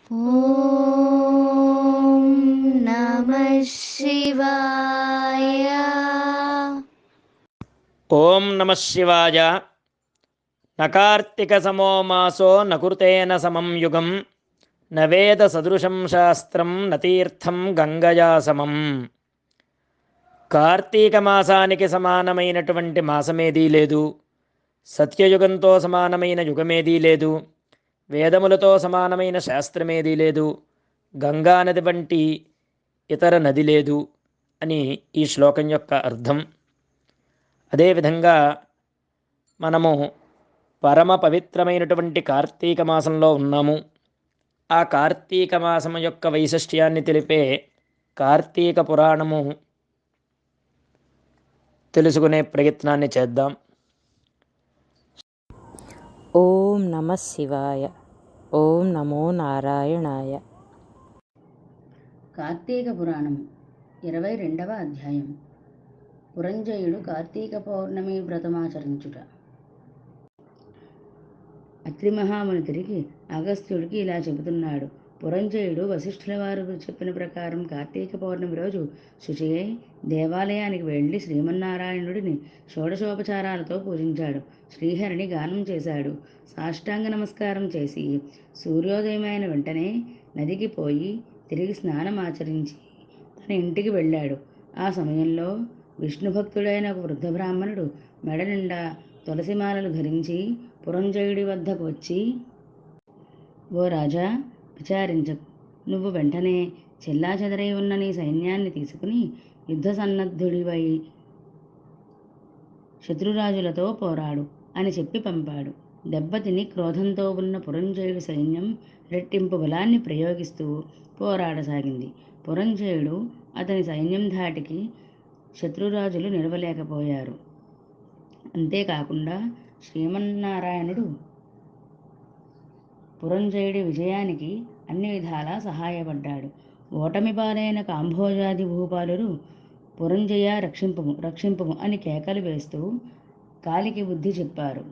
ఓం నమః శివాయ. ఓం నమః శివాయ. నకార్తిక సమో మాసో నకృతేన సమం యుగం నవేద సదృశం శాస్త్రం నతీర్థం గంగయా సమం. కార్తీక మాసానికి సమానమైనటువంటి మాసమేదీ లేదు. సత్యయుగంతో సమానమైన యుగమేదీ లేదు. వేదములతో సమానమైన శాస్త్రమేదీ లేదు. గంగా నది వంటి ఇతర నది లేదు అని ఈ శ్లోకం యొక్క అర్థం. అదేవిధంగా మనము పరమ పవిత్రమైనటువంటి కార్తీక మాసంలో ఉన్నాము. ఆ కార్తీక మాసం యొక్క వైశిష్ట్యాన్ని తెలిపే కార్తీక పురాణము తెలుసుకునే ప్రయత్నాన్ని చేద్దాం. ఓం నమః శివాయ. ఓం నమో నారాయణాయ. కార్తీక పురాణం 22వ అధ్యాయం. పురంజయుడు కార్తీక పౌర్ణమి వ్రతమాచరించుట. అత్రి మహాముని తిరిగి అగస్త్యుడికి ఇలా చెబుతున్నాడు. పురంజయుడు వశిష్ఠుల వారు చెప్పిన ప్రకారం కార్తీక పౌర్ణమి రోజు శుచియై దేవాలయానికి వెళ్ళి శ్రీమన్నారాయణుడిని షోడశోపచారాలతో పూజించాడు. శ్రీహరిని గానం చేశాడు. సాష్టాంగ నమస్కారం చేసి సూర్యోదయమైన వెంటనే నదికి పోయి తిరిగి స్నానం ఆచరించి తన ఇంటికి వెళ్ళాడు. ఆ సమయంలో విష్ణుభక్తుడైన ఒక వృద్ధ బ్రాహ్మణుడు మెడ నిండా తులసిమాలలు ధరించి పురంజయుడి వద్దకు వచ్చి, ఓ రాజా, విచారించకు. నువ్వు వెంటనే చెల్లాచెదరై ఉన్న నీ సైన్యాన్ని తీసుకుని యుద్ధ సన్నద్ధుడివై శత్రురాజులతో పోరాడు అని చెప్పి పంపాడు. దెబ్బతిని క్రోధంతో ఉన్న పురంజయుడి సైన్యం రెట్టింపు బలాన్ని ప్రయోగిస్తూ పోరాడసాగింది. పురంజయుడు అతని సైన్యం ధాటికి శత్రురాజులు నిలవలేకపోయారు. అంతేకాకుండా శ్రీమన్నారాయణుడు పురంజయుడి విజయానికి అన్ని విధాలా సహాయపడ్డాడు. ఓటమి పాలైన కాంభోజాది భూపాలురు పురంజయ రక్షింపుము రక్షింపుము అని కేకలు వేస్తూ కాలికి బుద్ధి చెప్పారు.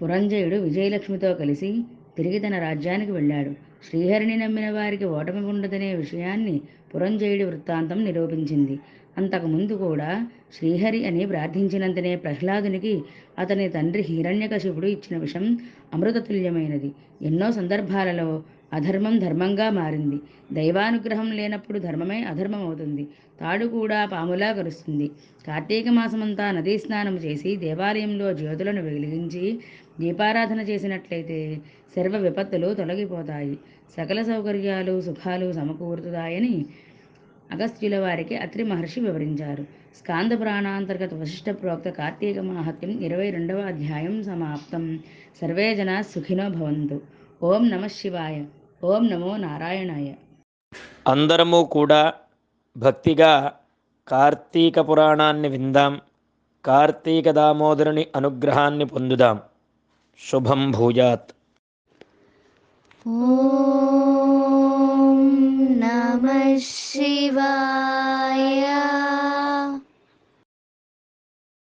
పురంజయుడు విజయలక్ష్మితో కలిసి తిరిగి తన రాజ్యానికి వెళ్ళాడు. శ్రీహరిని నమ్మిన వారికి ఓటమి ఉండదనే విషయాన్ని పురంజయుడి వృత్తాంతం నిరూపించింది. అంతకుముందు కూడా శ్రీహరి అని ప్రార్థించినంతనే ప్రహ్లాదునికి అతని తండ్రి హిరణ్యకశిపుడు ఇచ్చిన విషం అమృతతుల్యమైనది. ఎన్నో సందర్భాలలో అధర్మం ధర్మంగా మారింది. దైవానుగ్రహం లేనప్పుడు ధర్మమే అధర్మం అవుతుంది. తాడు కూడా పాములా కరుస్తుంది. కార్తీక మాసమంతా నదీ స్నానం చేసి దేవాలయంలో జ్యోతులను వెలిగించి దీపారాధన చేసినట్లయితే సర్వ విపత్తులు తొలగిపోతాయి, సకల సౌకర్యాలు సుఖాలు సమకూరుతాయని అగస్త్యుల వారికి అత్రి మహర్షి వివరించారు. స్కాంద పురాణాంతర్గత వశిష్ఠ ప్రోక్త కార్తీక మాహాత్మ్యం 22వ అధ్యాయం సమాప్తం. సర్వే జనా సుఖినో భవంతు. ఓం నమః శివాయ. ఓం నమో నారాయణాయ. అందరము కూడా భక్తిగా కార్తీక పురాణాన్ని విందాం. కార్తీక దామోదరుని అనుగ్రహాన్ని పొందుదాం. శుభం భూయాత్. ఓం నమః శివాయ.